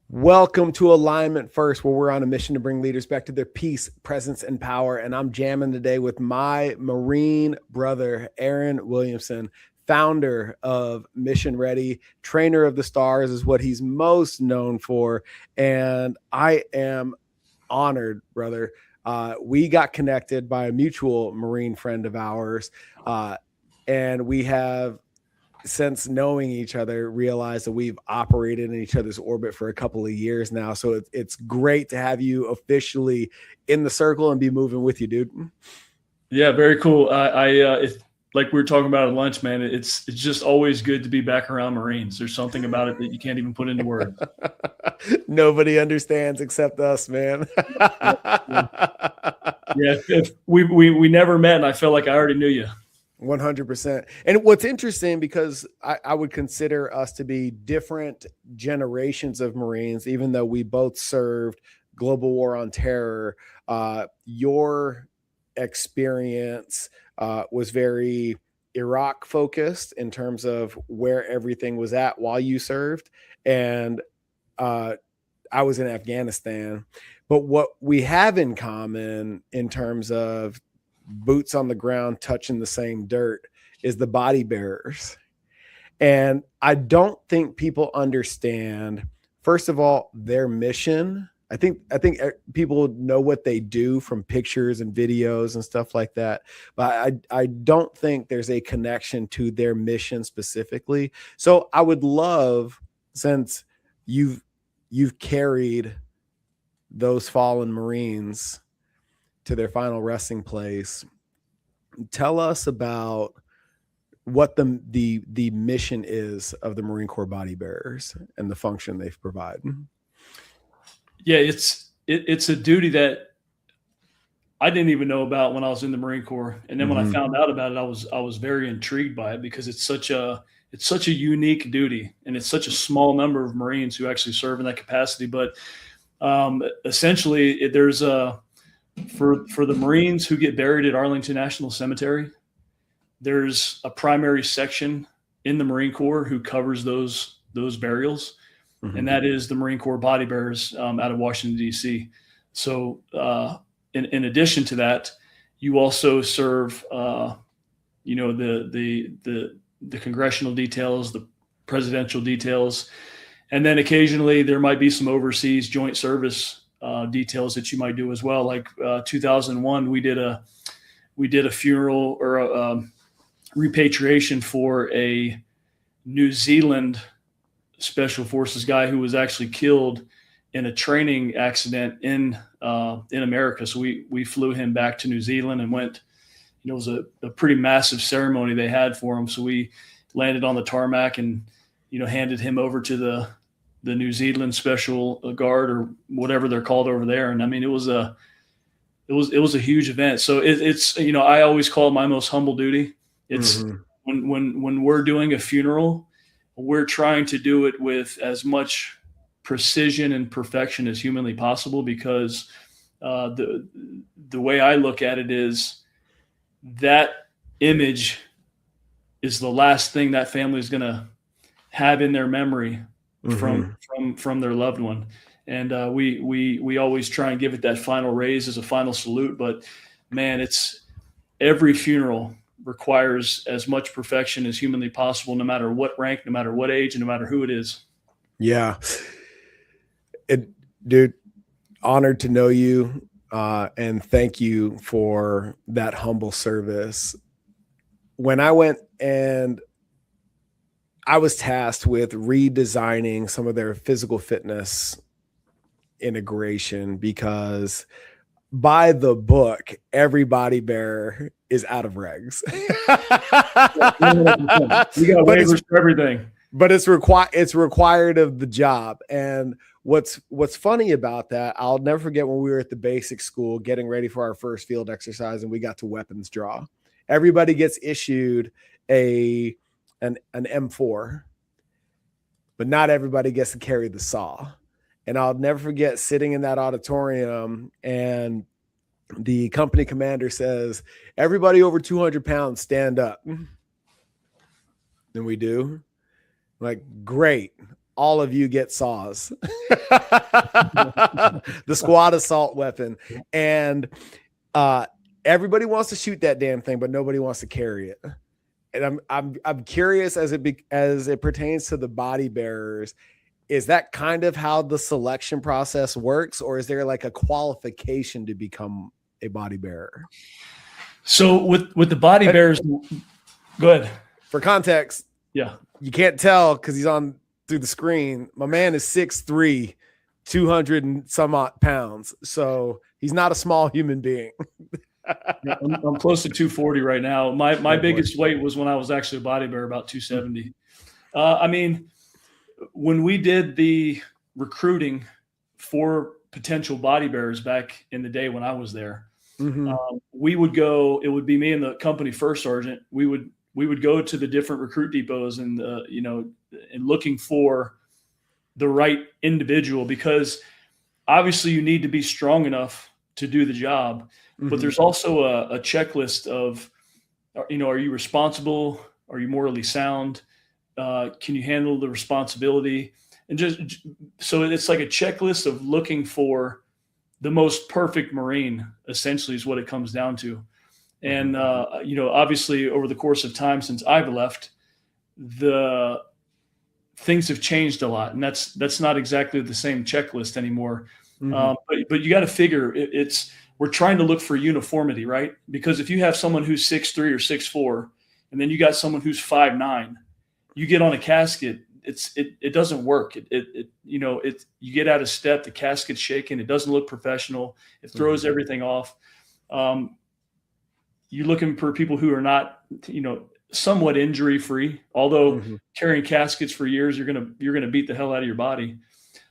Welcome to Alignment First, where we're on a mission to bring leaders back to their peace, presence, and power. And I'm jamming today with my Marine brother, Aaron Williamson, founder of Mission Ready, trainer of the stars is what he's most known for. And I am honored, brother. We got connected by a mutual Marine friend of ours, and we have, since knowing each other, realized that we've operated in each other's orbit for a couple of years now. So it's great to have you officially in the circle and be moving with you, dude. Yeah, very cool. It's like we were talking about at lunch, man. It's just always good to be back around Marines. There's something about it that you can't even put into words. Nobody understands except us, man. Yeah, if we never met, and I felt like I already knew you. 100%. And what's interesting, because I would consider us to be different generations of Marines, even though we both served global war on terror. Your experience was very Iraq focused in terms of where everything was at while you served. And I was in Afghanistan. But what we have in common in terms of boots on the ground touching the same dirt is the body bearers. And I don't think people understand, first of all, their mission. I think people know what they do from pictures and videos and stuff like that, but I don't think there's a connection to their mission specifically. So I would love, since you've carried those fallen Marines to their final resting place, tell us about what the mission is of the Marine Corps body bearers and the function they provide. Yeah, it's a duty that I didn't even know about when I was in the Marine Corps, and then when I found out about it, I was very intrigued by it because it's such a unique duty, and it's such a small number of Marines who actually serve in that capacity. But essentially, there's a for the Marines who get buried at Arlington National Cemetery, there's a primary section in the Marine Corps who covers those burials, and that is the Marine Corps body bearers out of Washington, D.C. So in addition to that, you also serve the congressional details, the presidential details, and then occasionally there might be some overseas joint service details that you might do as well. Like 2001, we did a funeral or a repatriation for a New Zealand Special Forces guy who was actually killed in a training accident in America. So we flew him back to New Zealand and went. It was a pretty massive ceremony they had for him. So we landed on the tarmac and handed him over to the New Zealand Special Guard or whatever they're called over there. And I mean, it was a huge event. So it's I always call it my most humble duty. It's when we're doing a funeral, we're trying to do it with as much precision and perfection as humanly possible, because the way I look at it is that image is the last thing that family is going to have in their memory from their loved one. And we always try and give it that final raise as a final salute. But man, it's every funeral requires as much perfection as humanly possible, no matter what rank, no matter what age, and no matter who it is. Yeah. Dude, honored to know you. And thank you for that humble service. When I went and I was tasked with redesigning some of their physical fitness integration, because by the book, every body bearer is out of regs. You got waivers for everything. But it's required of the job. And what's funny about that, I'll never forget when we were at the basic school getting ready for our first field exercise and we got to weapons draw. Everybody gets issued an M4, but not everybody gets to carry the saw. And I'll never forget sitting in that auditorium and the company commander says, everybody over 200 pounds, stand up. And we do. Like, great. all of you get saws, the squad assault weapon. And everybody wants to shoot that damn thing, but nobody wants to carry it. And I'm curious as it pertains to the body bearers, is that kind of how the selection process works, or is there like a qualification to become a body bearer? So with the body bearers, go ahead. For context, yeah, you can't tell because he's on through the screen. My man is 6'3", 200 and some odd pounds. So he's not a small human being. I'm close to 240 right now. My biggest weight was when I was actually a body bearer, about 270. I mean, when we did the recruiting for potential body bearers back in the day when I was there, we would go. It would be me and the company first sergeant. We would go to the different recruit depots and and looking for the right individual, because obviously you need to be strong enough to do the job. But there's also a checklist of, are you responsible? Are you morally sound? Can you handle the responsibility? And just so it's like a checklist of looking for the most perfect Marine, essentially, is what it comes down to. And, obviously over the course of time since I've left, the things have changed a lot, and that's not exactly the same checklist anymore. But you got to figure we're trying to look for uniformity, right? Because if you have someone who's 6'3" or 6'4", and then you got someone who's 5'9", you get on a casket, it doesn't work. You get out of step, the casket's shaking, it doesn't look professional, it throws everything off. You're looking for people who are not, somewhat injury free. Although carrying caskets for years, you're gonna beat the hell out of your body.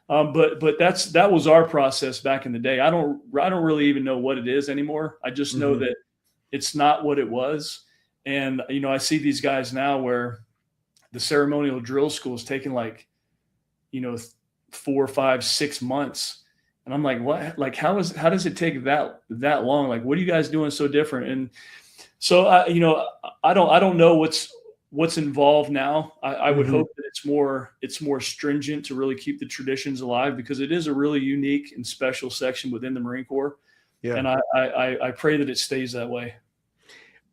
But that was our process back in the day. I don't really even know what it is anymore. I just know that it's not what it was. And I see these guys now where the ceremonial drill school is taking 4, 5, 6 months. And I'm like, what? Like, how does it take that long? Like, what are you guys doing so different? And so I don't know what's involved now. I would hope that it's more stringent to really keep the traditions alive, because it is a really unique and special section within the Marine Corps. Yeah. And I pray that it stays that way.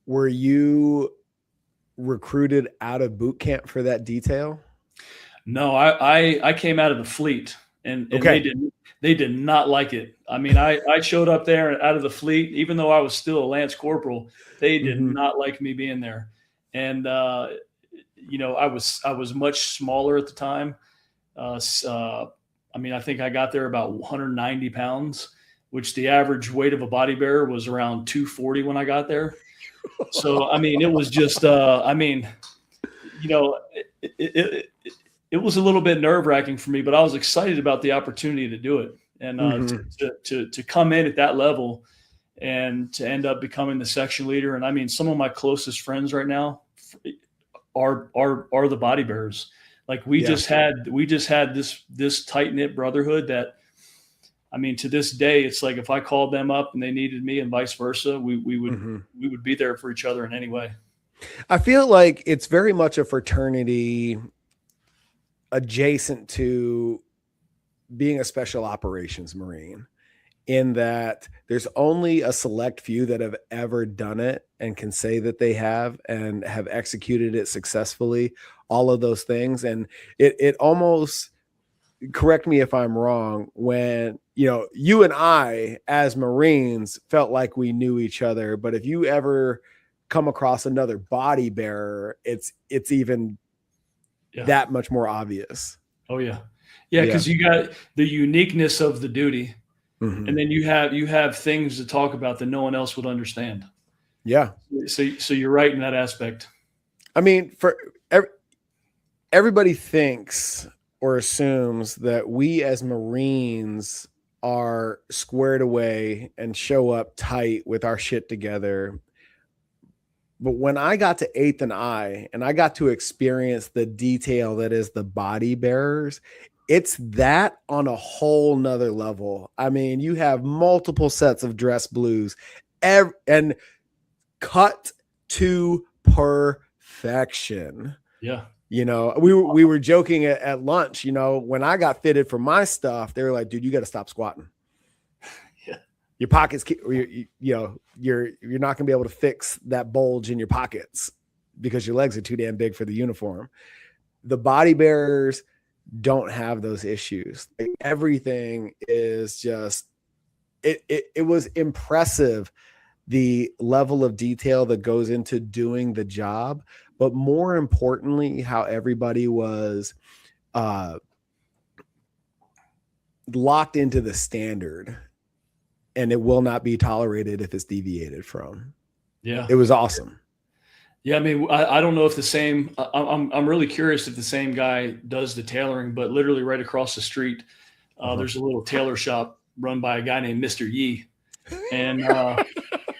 Were you recruited out of boot camp for that detail? No, I came out of the fleet, and they did not like it. I mean, I showed up there out of the fleet, even though I was still a Lance Corporal. They did not like me being there. And, I was much smaller at the time. I think I got there about 190 pounds, which the average weight of a body bearer was around 240 when I got there. So, it was just, it was a little bit nerve wracking for me, but I was excited about the opportunity to do it. And to come in at that level and to end up becoming the section leader. And some of my closest friends right now are the body bearers. Like we just had this tight knit brotherhood that, to this day, it's like if I called them up and they needed me and vice versa, we would be there for each other in any way. I feel like it's very much a fraternity adjacent to being a special operations Marine, in that there's only a select few that have ever done it and can say that they have and have executed it successfully, all of those things. And it almost, correct me if I'm wrong, when, you and I as Marines felt like we knew each other, but if you ever come across another body bearer, it's even that much more obvious. Oh yeah. Yeah. Cause you got the uniqueness of the duty. And then you have things to talk about that no one else would understand. Yeah. So you're right in that aspect. For everybody thinks or assumes that we as Marines are squared away and show up tight with our shit together. But when I got to 8th and I got to experience the detail that is the body bearers, it's that on a whole nother level. You have multiple sets of dress blues and cut to perfection. Yeah. You know, we were joking at lunch, you know, when I got fitted for my stuff, they were like, dude, you got to stop squatting. Yeah. Your pockets, you know, you're not going to be able to fix that bulge in your pockets because your legs are too damn big for the uniform. The body bearers don't have those issues. Like, everything is just, it was impressive, the level of detail that goes into doing the job, but more importantly, how everybody was locked into the standard, and it will not be tolerated if it's deviated from. Yeah. It was awesome. Yeah, I mean, I don't know if the same. I'm really curious if the same guy does the tailoring, but literally right across the street, there's a little tailor shop run by a guy named Mr. Yee, and I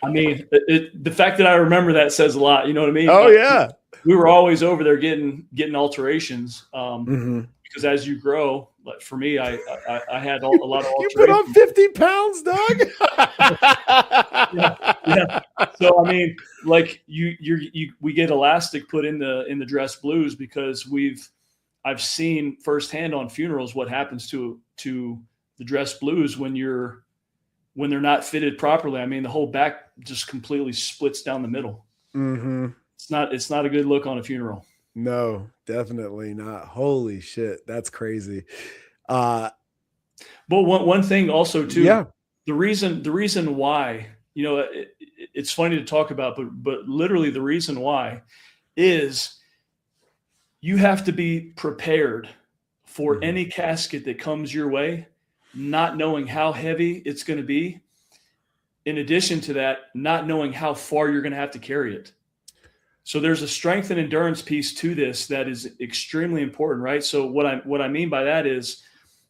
mean, the fact that I remember that says a lot. You know what I mean? Oh yeah, we were always over there getting alterations because as you grow, like for me, I had a lot of alterations. You put on 50 pounds, Doug. Yeah. So I mean, like we get elastic put in the dress blues because I've seen firsthand on funerals what happens to the dress blues when they're not fitted properly. I mean, the whole back just completely splits down the middle. Mm-hmm. It's not a good look on a funeral. No, definitely not. Holy shit, that's crazy. But one thing also too, yeah, the reason why, you know, it's funny to talk about, but literally the reason why is you have to be prepared for any casket that comes your way, not knowing how heavy it's going to be. In addition to that, not knowing how far you're going to have to carry it. So there's a strength and endurance piece to this that is extremely important, right? So what I mean by that is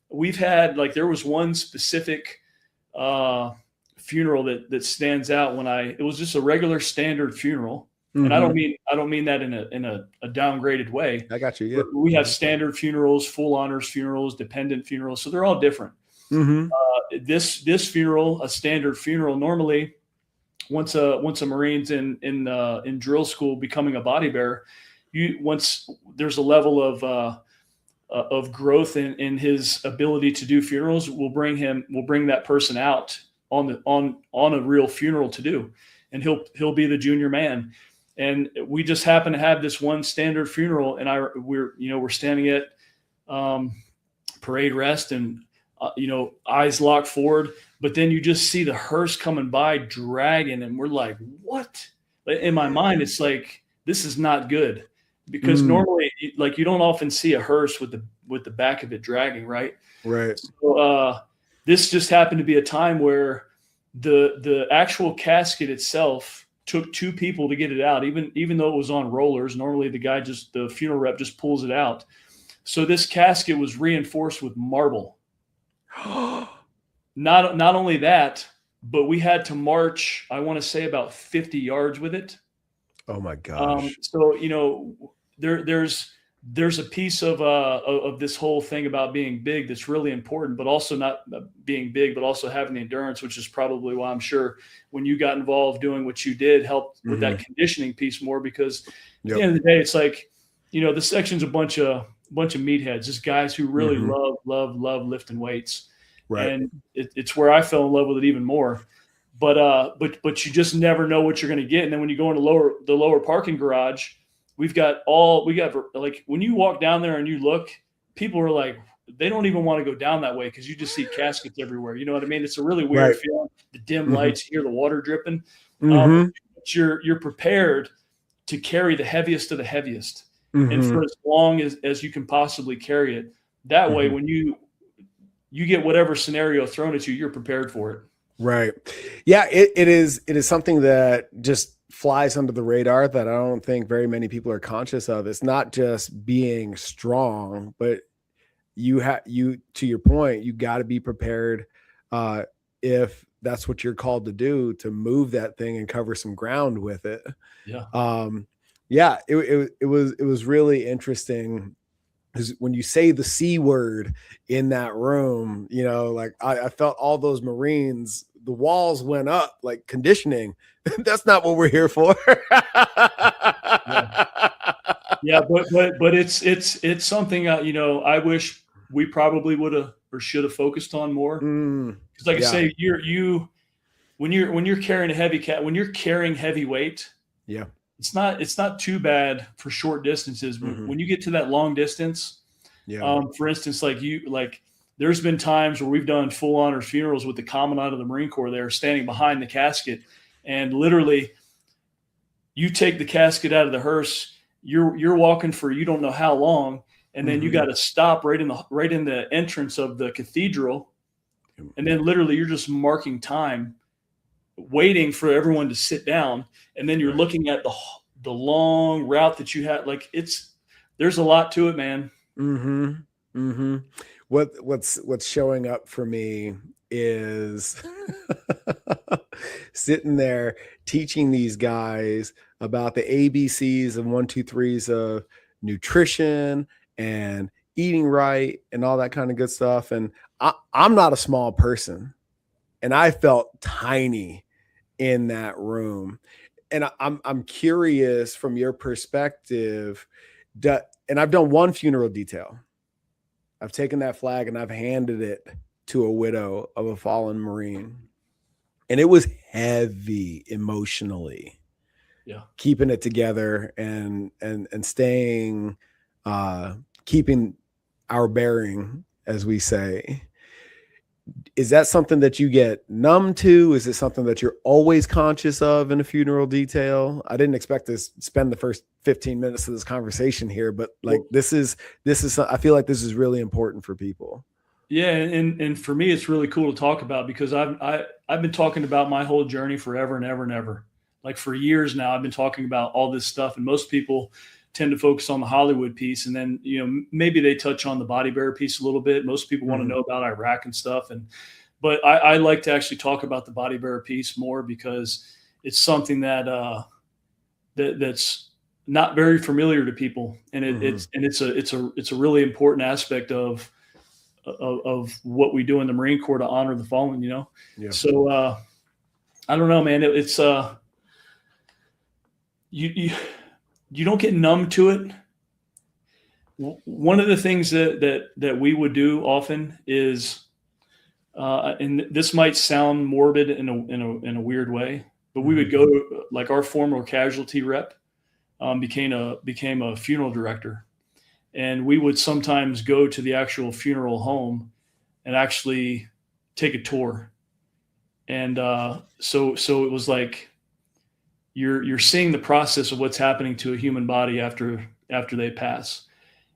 we've had, like, there was one specific funeral that stands out it was just a regular standard funeral. And I don't mean that in a downgraded way. I got you. Yeah. We have standard funerals, full honors funerals, dependent funerals. So they're all different. This funeral, a standard funeral, normally once a Marine's in drill school becoming a body bearer, once there's a level of growth in his ability to do funerals, we'll bring that person out on a real funeral to do, and he'll be the junior man. And we just happen to have this one standard funeral, and we're standing at parade rest, and eyes locked forward, but then you just see the hearse coming by dragging, and we're like, what? In my mind, it's like, this is not good, because normally, like, you don't often see a hearse with the back of it dragging, right? Right. So this just happened to be a time where the actual casket itself took two people to get it out, even though it was on rollers. Normally the funeral rep just pulls it out. So this casket was reinforced with marble. Not only that, but we had to march, I want to say, about 50 yards with it. Oh my gosh. So, there's a piece of this whole thing about being big that's really important, but also not being big, but also having the endurance, which is probably why I'm sure when you got involved doing what you did helped with that conditioning piece more, because at the end of the day, it's like, the section's a bunch of meatheads, just guys who really love lifting weights. Right. And it's where I fell in love with it even more. But you just never know what you're going to get. And then when you go into the lower parking garage, we got like, when you walk down there and you look, people are like, they don't even want to go down that way because you just see caskets everywhere. You know what I mean? It's a really weird feeling. The dim lights, you hear the water dripping. But you're prepared to carry the heaviest of the heaviest, and for as long as you can possibly carry it. That way, when you get whatever scenario thrown at you, you're prepared for it. Right. Yeah, it is something that just flies under the radar that I don't think very many people are conscious of. It's not just being strong, but to your point, you got to be prepared if that's what you're called to do, to move that thing and cover some ground with it. Yeah. It was really interesting. Because when you say the C word in that room, like I felt all those Marines, the walls went up like conditioning. That's not what we're here for. Yeah, but it's something I wish we probably would have or should have focused on more. Because like I Yeah. say, when you're carrying a when you're carrying heavy weight, Yeah. it's not too bad for short distances. When you get to that long distance, Yeah. for instance, there's been times where we've done full honors funerals with the commandant of the Marine Corps there standing behind the casket, and literally you take the casket out of the hearse, you're walking for you don't know how long, and then you got to stop right in the entrance of the cathedral, and then literally you're just marking time, waiting for everyone to sit down, and then you're looking at the long route that you had. Like there's a lot to it, man. What's showing up for me is sitting there teaching these guys about the ABCs and 1, 2, 3s of nutrition and eating right and all that kind of good stuff. And I'm not a small person, and I felt tiny in that room. And I'm curious from your perspective, and I've done one funeral detail. I've taken that flag and I've handed it to a widow of a fallen Marine. And it was heavy emotionally. Yeah. Keeping it together and staying, keeping our bearing, as we say. Is that something that you get numb to? Is it something that you're always conscious of in a funeral detail? I didn't expect to spend the first 15 minutes of this conversation here, but like this is, I feel like this is really important for people. Yeah. And for me, it's really cool to talk about, because I've been talking about my whole journey forever and ever and ever. Like for years now, I've been talking about all this stuff, and most people tend to focus on the Hollywood piece, and then maybe they touch on the body bearer piece a little bit. Most people want to know about Iraq and stuff, but I like to actually talk about the body bearer piece more, because it's something that's not very familiar to people, and it's a really important aspect of what we do in the Marine Corps to honor the fallen. Yeah. So I don't know, man. It's you don't get numb to it. One of the things that we would do often is, and this might sound morbid in a weird way, but we would go to, like, our former casualty rep became a funeral director, and we would sometimes go to the actual funeral home and actually take a tour. And so it was like, you're seeing the process of what's happening to a human body after they pass.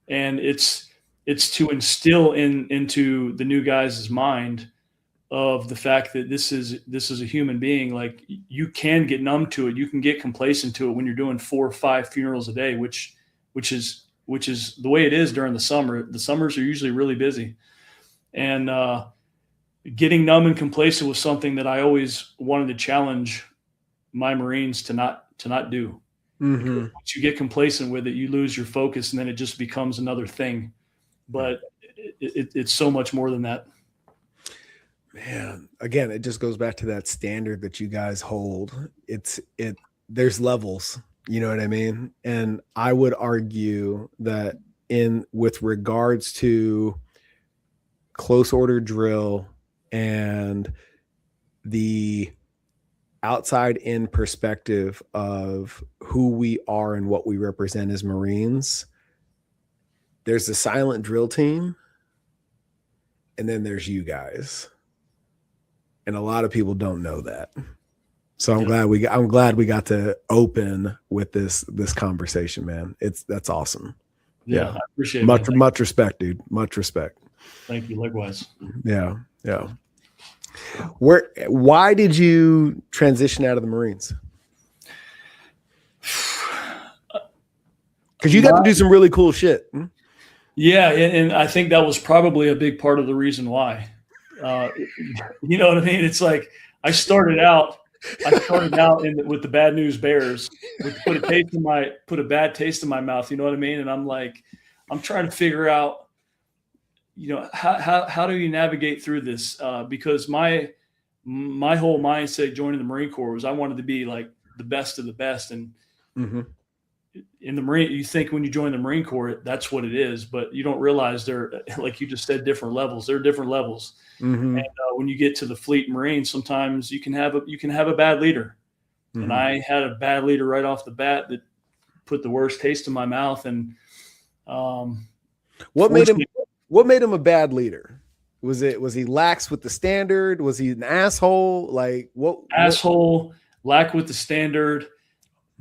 And it's to instill into the new guys' mind of the fact that this is a human being. Like, you can get numb to it. You can get complacent to it when you're doing 4 or 5 funerals a day, which is the way it is during the summer. The summers are usually really busy. And getting numb and complacent was something that I always wanted to challenge my Marines to not do. Once you get complacent with it, you lose your focus, and then it just becomes another thing. But it's so much more than that. Man, again, it just goes back to that standard that you guys hold. There's levels, you know what I mean? And I would argue that with regards to close order drill and the outside in perspective of who we are and what we represent as Marines, there's the silent drill team, and then there's you guys. And a lot of people don't know that. So I'm glad we got to open with this conversation, man. That's awesome. Yeah. I appreciate it. Much respect, dude. Much respect. Thank you. Likewise. Yeah. Yeah. Why did you transition out of the Marines? Because you got to do some really cool shit. Yeah, and I think that was probably a big part of the reason why. You know what I mean? It's like I started out with the Bad News Bears, put a bad taste in my mouth. You know what I mean? And I'm like, I'm trying to figure out, how do you navigate through this? Because my whole mindset joining the Marine Corps was I wanted to be like the best of the best, and in the Marine, you think when you join the Marine Corps, that's what it is, but you don't realize they're, like you just said, different levels. There are different levels. Mm-hmm. And when you get to the Fleet Marine, sometimes you can have a bad leader. Mm-hmm. And I had a bad leader right off the bat that put the worst taste in my mouth. And what made him a bad leader? Was he lax with the standard? Was he an asshole? Like what? Asshole, lax with the standard.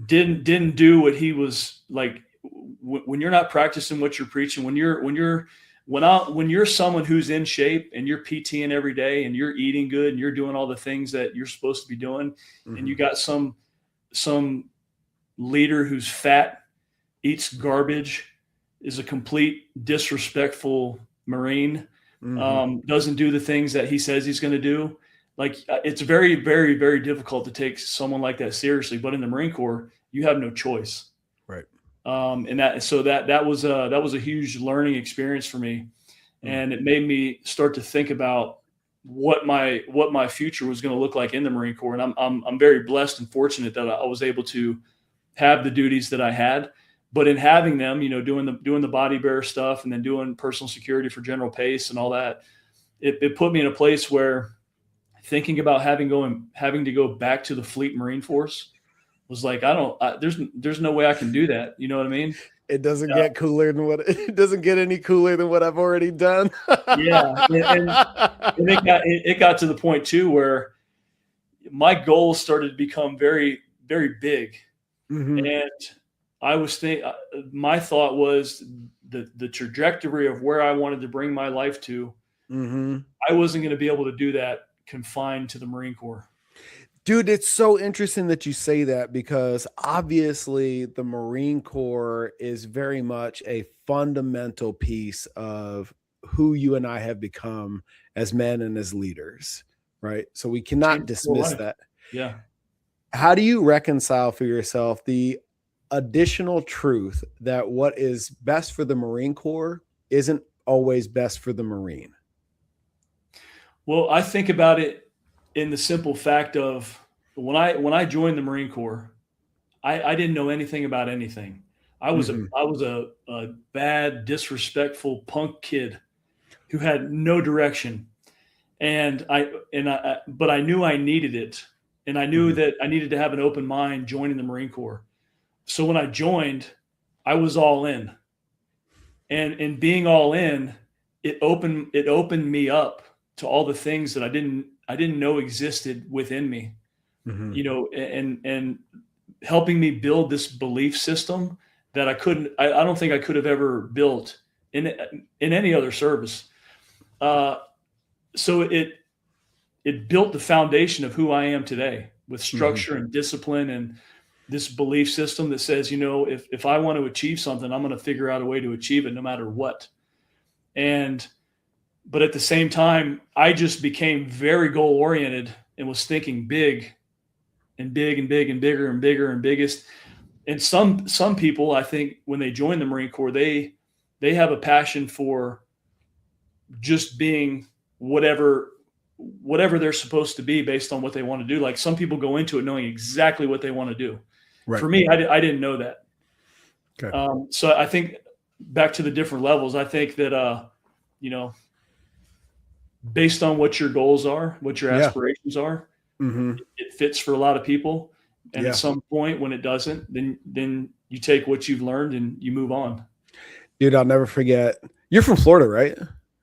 Didn't do what he was like. When you're not practicing what you're preaching, when you're someone who's in shape and you're PTing every day and you're eating good and you're doing all the things that you're supposed to be doing, Mm-hmm. and you got some leader who's fat, eats garbage, is a complete disrespectful Marine, Mm-hmm. doesn't do the things that he says he's going to do. Like, it's very, very, very difficult to take someone like that seriously. But in the Marine Corps, you have no choice. Right. And that was a huge learning experience for me. Mm-hmm. And it made me start to think about what my future was going to look like in the Marine Corps. And I'm very blessed and fortunate that I was able to have the duties that I had. But in having them, doing the body bearer stuff and then doing personal security for General Pace and all that, it put me in a place where thinking about having to go back to the Fleet Marine Force was like, there's no way I can do that. You know what I mean? It doesn't get cooler than it doesn't get any cooler than what I've already done. Yeah. And it got to the point too, where my goals started to become very, very big. Mm-hmm. And my thought was the trajectory of where I wanted to bring my life to. Mm-hmm. I wasn't going to be able to do that confined to the Marine Corps. Dude, it's so interesting that you say that, because obviously the Marine Corps is very much a fundamental piece of who you and I have become as men and as leaders, right? So we cannot dismiss that. Yeah. How do you reconcile for yourself the additional truth that what is best for the Marine Corps isn't always best for the Marine? Well, I think about it in the simple fact of when I joined the Marine Corps, I didn't know anything about anything. I was a bad, disrespectful punk kid who had no direction, but I knew I needed it, and I knew that I needed to have an open mind joining the Marine Corps. So when I joined, I was all in, and in being all in, it opened me up to all the things that I didn't know existed within me, and helping me build this belief system that I don't think I could have ever built in any other service. So it built the foundation of who I am today, with structure and discipline and this belief system that says, if I want to achieve something, I'm going to figure out a way to achieve it no matter what. But at the same time, I just became very goal oriented and was thinking big and big and big and bigger and bigger and biggest. And some people, I think, when they join the Marine Corps, they have a passion for just being whatever they're supposed to be based on what they want to do. Like, some people go into it knowing exactly what they want to do. Right. For me, I didn't know that. Okay. So I think back to the different levels, I think that, based on what your goals are, what your aspirations are, it fits for a lot of people. And at some point when it doesn't, then you take what you've learned and you move on. Dude, I'll never forget. You're from Florida, right?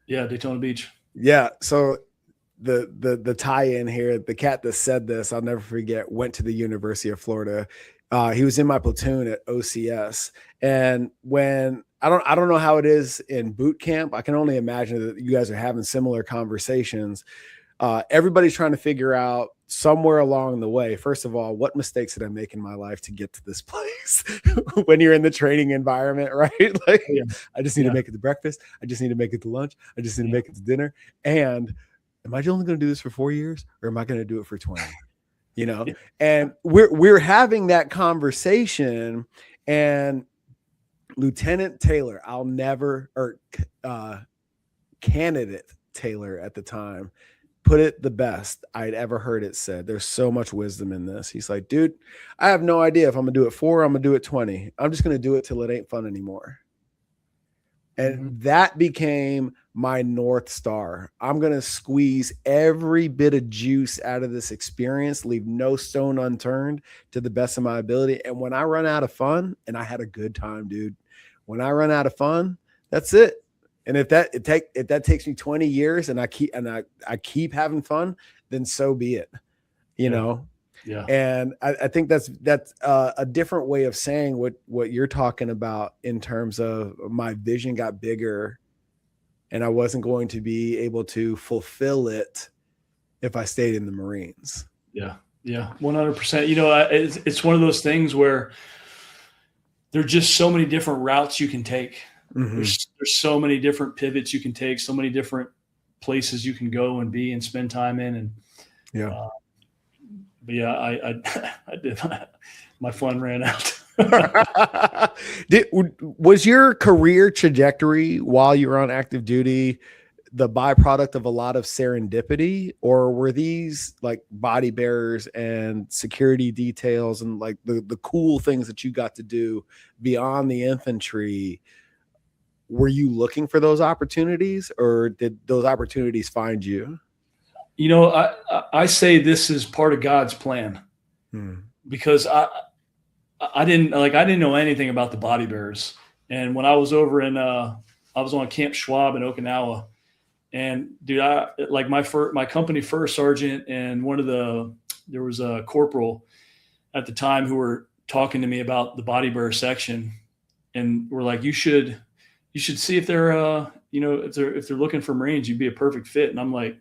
Yeah, Daytona Beach. Yeah. So the tie-in here, the cat that said this, I'll never forget, went to the University of Florida. He was in my platoon at OCS. And when I don't know how it is in boot camp, I can only imagine that you guys are having similar conversations. Everybody's trying to figure out somewhere along the way, first of all, what mistakes did I make in my life to get to this place? When you're in the training environment, right? Like, I just need to make it to breakfast. I just need to make it to lunch. I just need to make it to dinner. And am I only going to do this for 4 years, or am I going to do it for 20? And we're having that conversation, and Lieutenant Taylor, Candidate Taylor at the time, put it the best I'd ever heard it said. There's so much wisdom in this. He's like, dude, I have no idea if I'm gonna do it 4, I'm gonna do it 20. I'm just gonna do it till it ain't fun anymore. And that became my North Star. I'm going to squeeze every bit of juice out of this experience, leave no stone unturned to the best of my ability. And when I run out of fun, and I had a good time, dude, when I run out of fun, that's it. And if that takes me 20 years and I keep having fun, then so be it, you know? Yeah. And I think that's a different way of saying what you're talking about in terms of my vision got bigger and I wasn't going to be able to fulfill it if I stayed in the Marines. Yeah. Yeah. 100%. You know, it's one of those things where there are just so many different routes you can take. There's so many different pivots you can take, so many different places you can go and be and spend time in. And but yeah, I did. My fun ran out. Was your career trajectory while you were on active duty the byproduct of a lot of serendipity, or were these like body bearers and security details and like the cool things that you got to do beyond the infantry? Were you looking for those opportunities, or did those opportunities find you? You know, I say this is part of God's plan, because I didn't know anything about the body bearers. And when I was over I was on Camp Schwab in Okinawa, and dude, my company first sergeant and there was a corporal at the time who were talking to me about the body bearer section, and we're like, you should see if they're if they're looking for Marines, you'd be a perfect fit. And I'm like,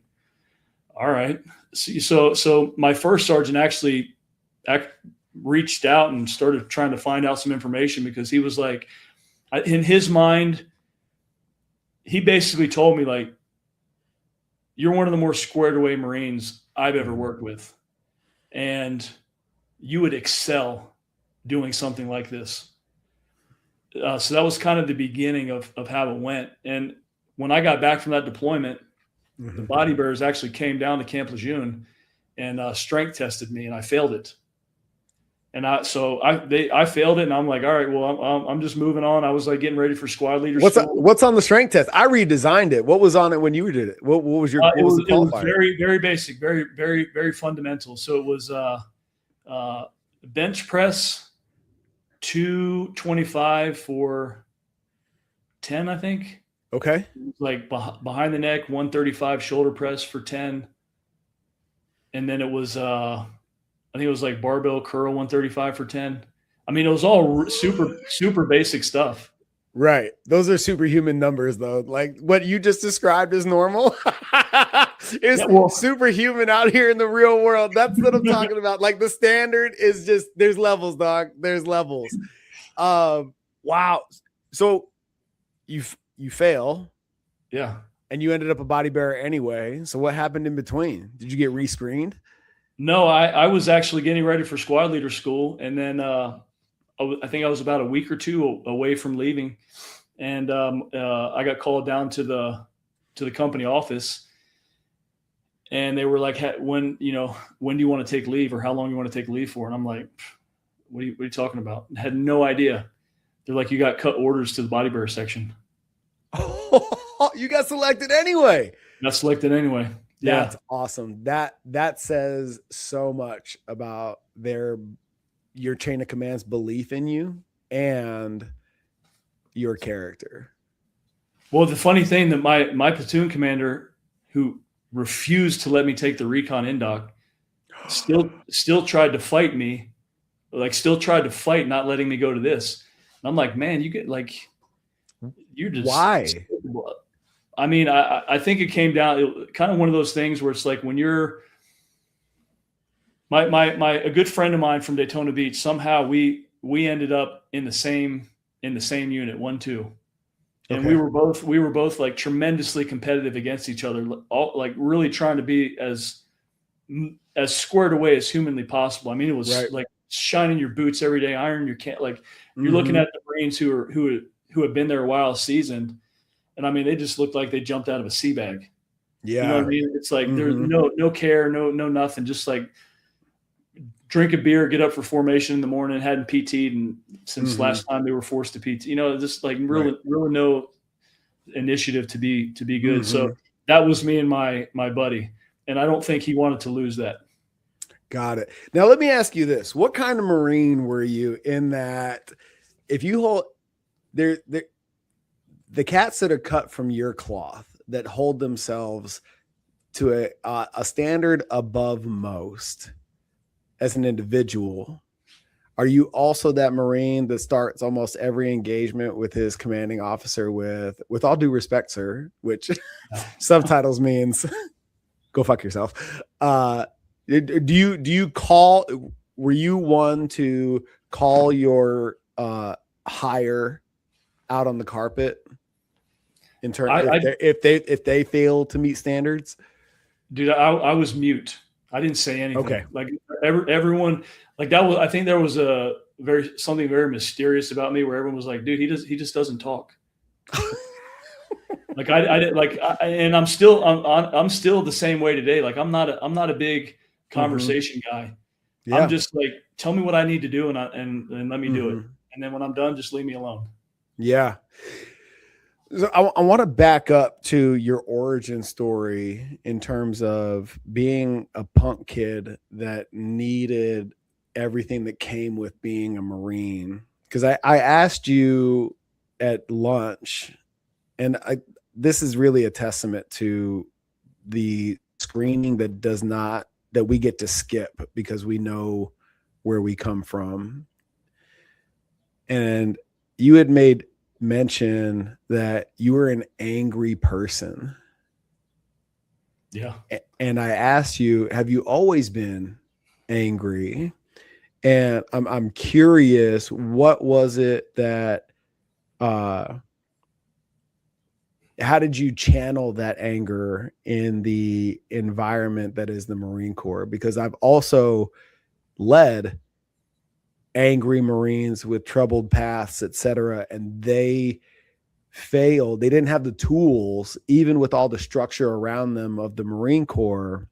all right. So my first sergeant actually reached out and started trying to find out some information, because he was like, in his mind, he basically told me, like, you're one of the more squared away Marines I've ever worked with, and you would excel doing something like this. So that was kind of the beginning of how it went. And when I got back from that deployment, the body bearers actually came down to Camp Lejeune and strength tested me, and I failed it. And I failed it, and I'm like, all right, well, I'm just moving on. I was like getting ready for squad leader. What's on the strength test? I redesigned it. What was on it when you did it? What was your? It was very, very basic, very, very, very fundamental. So it was bench press 225 for 10, I think. Okay. Like behind the neck, 135 shoulder press for 10. And then it was, I think it was like barbell curl 135 for 10. I mean, it was all super, super basic stuff. Right. Those are superhuman numbers, though. Like what you just described is normal. It's superhuman out here in the real world. That's what I'm talking about. Like the standard is just, there's levels, dog. There's levels. Wow. So you fail. Yeah. And you ended up a body bearer anyway. So what happened in between? Did you get rescreened? No, I was actually getting ready for squad leader school. And then I think I was about a week or two away from leaving. And I got called down to the company office. And they were like, hey, when do you want to take leave, or how long you want to take leave for? And I'm like, what are you talking about? I had no idea. They're like, you got cut orders to the body bearer section. Oh, you got selected anyway. Got selected anyway. Yeah. That's awesome. That says so much about your chain of command's belief in you and your character. Well, the funny thing that my platoon commander, who refused to let me take the recon indoc, still tried to fight me, not letting me go to this. And I'm like, man, you're just why? I mean, I think it came down kind of one of those things where it's like when you're a good friend of mine from Daytona Beach, somehow we ended up in the same unit, 1-2. And okay. we were both like tremendously competitive against each other, all like really trying to be as squared away as humanly possible. I mean, it was like shining your boots every day, iron your can't, like you're looking at the Marines who had been there a while, seasoned. And I mean, they just looked like they jumped out of a sea bag. You know what I Yeah. mean? It's like there's Mm-hmm. no care, no nothing. Just like drink a beer, get up for formation in the morning. Hadn't PT'd and since Mm-hmm. last time they were forced to PT. You know, just like Right. really no initiative to be good. So Mm-hmm. that was me and my buddy, and I don't think he wanted to lose that. Got it. Now let me ask you this: what kind of Marine were you in that? If you hold the cats that are cut from your cloth that hold themselves to a standard above most as an individual, are you also that Marine that starts almost every engagement with his commanding officer with all due respect, sir, which subtitles means go fuck yourself. Do you call, were you one to call your hire out on the carpet in turn if they fail to meet standards? Dude, I was mute. I didn't say anything. Okay. Like everyone, like that was. I think there was something very mysterious about me where everyone was like, "Dude, he just doesn't talk." Like I didn't like, and I'm still the same way today. Like I'm not a big conversation guy. Yeah. I'm just like, tell me what I need to do and let me do it. Mm-hmm. And then when I'm done, just leave me alone. Yeah. So I want to back up to your origin story in terms of being a punk kid that needed everything that came with being a Marine. Because I asked you at lunch, and this is really a testament to the screening that we get to skip because we know where we come from. And you had made mention that you were an angry person. Yeah. And I asked you, have you always been angry? And I'm curious, what was it that how did you channel that anger in the environment that is the Marine Corps? Because I've also led angry Marines with troubled paths, etc., and they failed. They didn't have the tools, even with all the structure around them of the Marine Corps,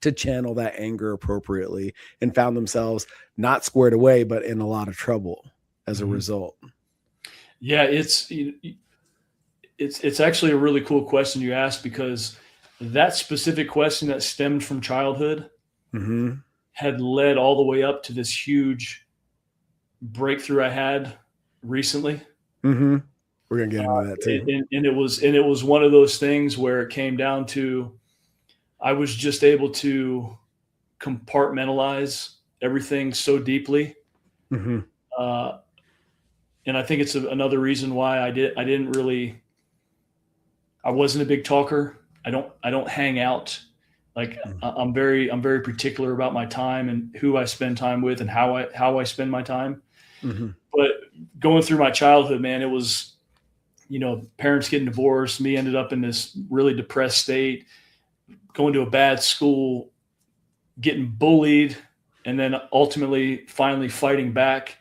to channel that anger appropriately, and found themselves not squared away, but in a lot of trouble as a result. Yeah, it's actually a really cool question you asked, because that specific question that stemmed from childhood had led all the way up to this huge breakthrough I had recently. We're gonna get into that too. And it was one of those things where it came down to, I was just able to compartmentalize everything so deeply. And I think it's another reason why I wasn't a big talker. I don't hang out. Like I'm very particular about my time and who I spend time with and how I spend my time. But going through my childhood, man, it was, parents getting divorced, me ended up in this really depressed state, going to a bad school, getting bullied, and then ultimately finally fighting back.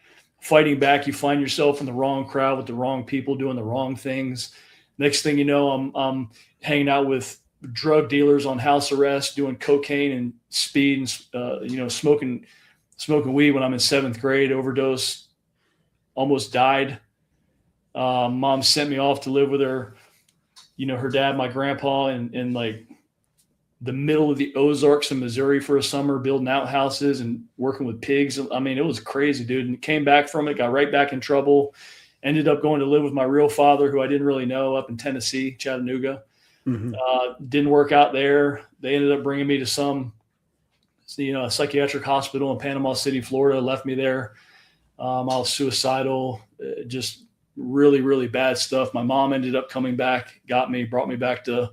You find yourself in the wrong crowd with the wrong people doing the wrong things. Next thing you know, I'm hanging out with drug dealers on house arrest, doing cocaine and speed and smoking weed when I'm in 7th grade, overdose, almost died. Mom sent me off to live with her dad, my grandpa, in like the middle of the Ozarks in Missouri for a summer, building outhouses and working with pigs. I mean, it was crazy, dude. And came back from it, got right back in trouble. Ended up going to live with my real father, who I didn't really know, up in Tennessee, Chattanooga. Didn't work out there. They ended up bringing me to some, a psychiatric hospital in Panama City, Florida. Left me there. I was suicidal, just really, really bad stuff. My mom ended up coming back, brought me back to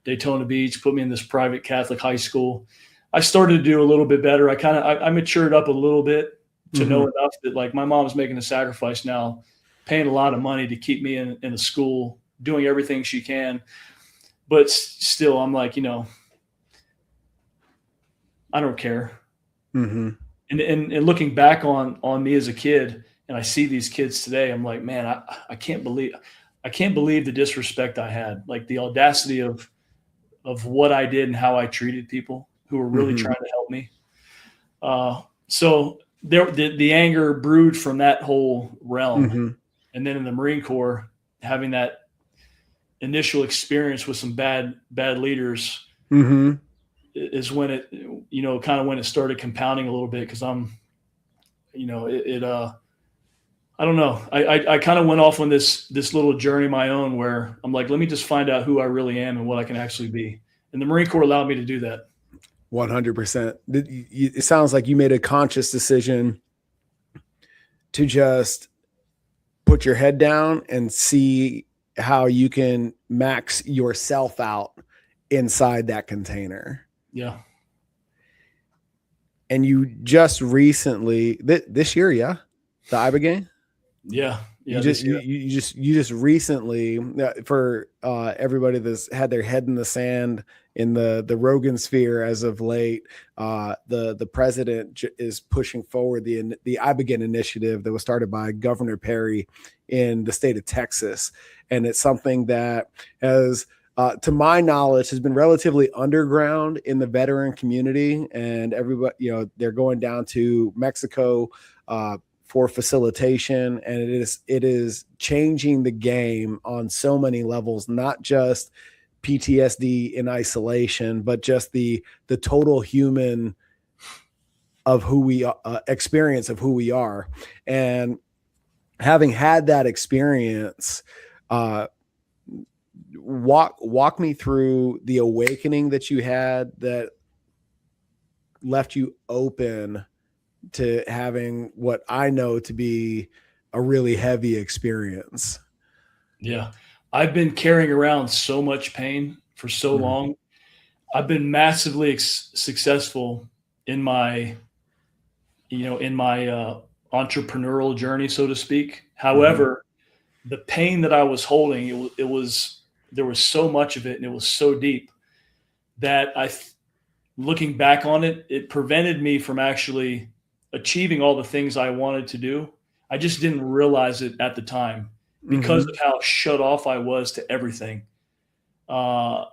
Daytona Beach, put me in this private Catholic high school. I started to do a little bit better. I matured up a little bit to know enough that, like, my mom's making a sacrifice now, paying a lot of money to keep me in a school, doing everything she can. But still, I'm like, I don't care. And looking back on me as a kid, and I see these kids today, I'm like, man, I can't believe the disrespect I had, like the audacity of what I did and how I treated people who were really trying to help me. So the anger brewed from that whole realm. And then in the Marine Corps, having that initial experience with some bad leaders is when it, kind of when it started compounding a little bit. Cause I'm, I don't know. I kind of went off on this little journey of my own where I'm like, let me just find out who I really am and what I can actually be. And the Marine Corps allowed me to do that. 100%. It sounds like you made a conscious decision to just put your head down and see how you can max yourself out inside that container. Yeah. And you just recently, this year, the Ibogaine? Yeah. You just recently, for everybody that's had their head in the sand in the Rogan sphere as of late, the president is pushing forward the Ibogaine initiative that was started by Governor Perry in the state of Texas, and it's something that has, to my knowledge, has been relatively underground in the veteran community, and everybody, they're going down to Mexico for facilitation, and it is changing the game on so many levels, not just PTSD in isolation, but just the total human of who we experience of who we are. And having had that experience, walk me through the awakening that you had that left you open to having what I know to be a really heavy experience. Yeah. I've been carrying around so much pain for so long. I've been massively successful in my, entrepreneurial journey, so to speak. However, the pain that I was holding, there was so much of it, and it was so deep that looking back on it, it prevented me from actually achieving all the things I wanted to do. I just didn't realize it at the time because of how shut off I was to everything. But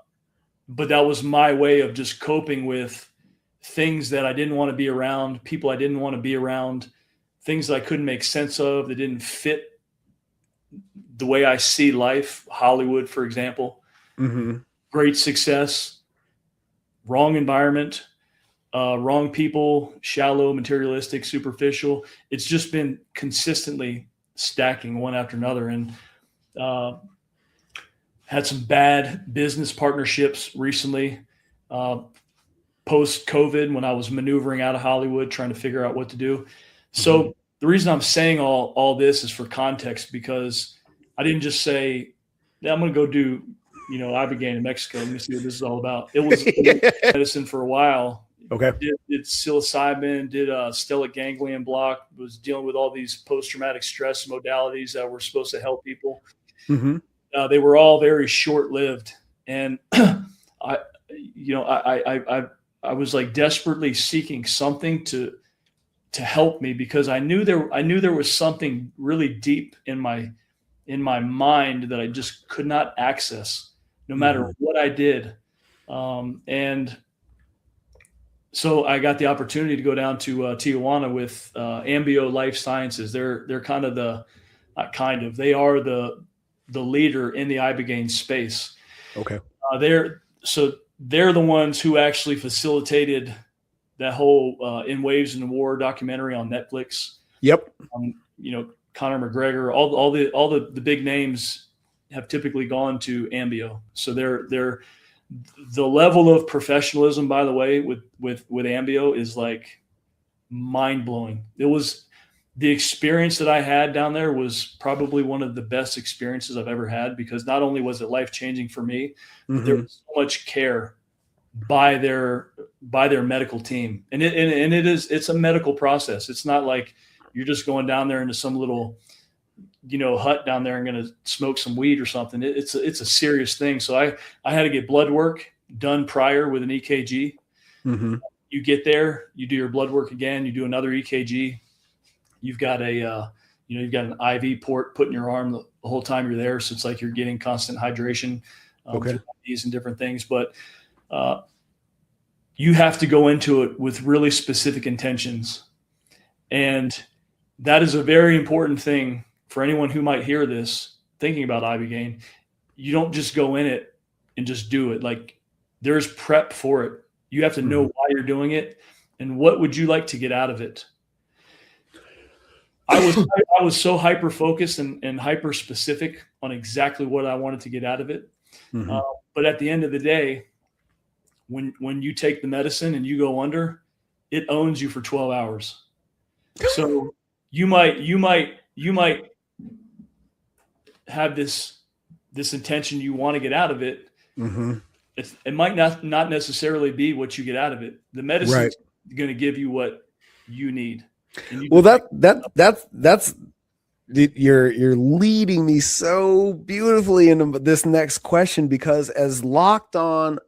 that was my way of just coping with things that I didn't want to be around, people I didn't want to be around, things that I couldn't make sense of, that didn't fit the way I see life. Hollywood, for example, great success, wrong environment, wrong people, shallow, materialistic, superficial. It's just been consistently stacking one after another, and had some bad business partnerships recently, post-COVID, when I was maneuvering out of Hollywood, trying to figure out what to do. So the reason I'm saying all this is for context, because I didn't just say, yeah, I'm going to go do, Ibogaine in Mexico. Let me see what this is all about. It was medicine for a while. Okay. Did psilocybin, did stellate ganglion block, was dealing with all these post-traumatic stress modalities that were supposed to help people. They were all very short-lived. And I was like desperately seeking something to help me, because I knew there was something really deep in my mind that I just could not access no matter what I did. And so I got the opportunity to go down to Tijuana with Ambio Life Sciences. They're kind of they are the leader in the Ibogaine space. Okay. They're the ones who actually facilitated that whole In Waves and War documentary on Netflix. Yep. Conor McGregor, all the big names have typically gone to Ambio. So they're the level of professionalism, by the way, with Ambio is like mind blowing. It was the experience that I had down there was probably one of the best experiences I've ever had, because not only was it life-changing for me, but there was so much care by their medical team. And it's a medical process. It's not like you're just going down there into some little, hut down there and going to smoke some weed or something. It's a serious thing. So I had to get blood work done prior with an EKG. You get there, you do your blood work again, you do another EKG. You've got you've got an IV port put in your arm the whole time you're there. So it's like you're getting constant hydration, these and different things. But you have to go into it with really specific intentions. And that is a very important thing for anyone who might hear this thinking about Ibogaine. You don't just go in it and just do it. Like, there's prep for it. You have to know why you're doing it and what would you like to get out of it. I was so hyper focused and hyper specific on exactly what I wanted to get out of it. But at the end of the day, when you take the medicine and you go under, it owns you for 12 hours. So you might have this intention you want to get out of it. It might not necessarily be what you get out of it. The medicine is going to give you what you need. Well, that's you're leading me so beautifully into this next question, because as locked on,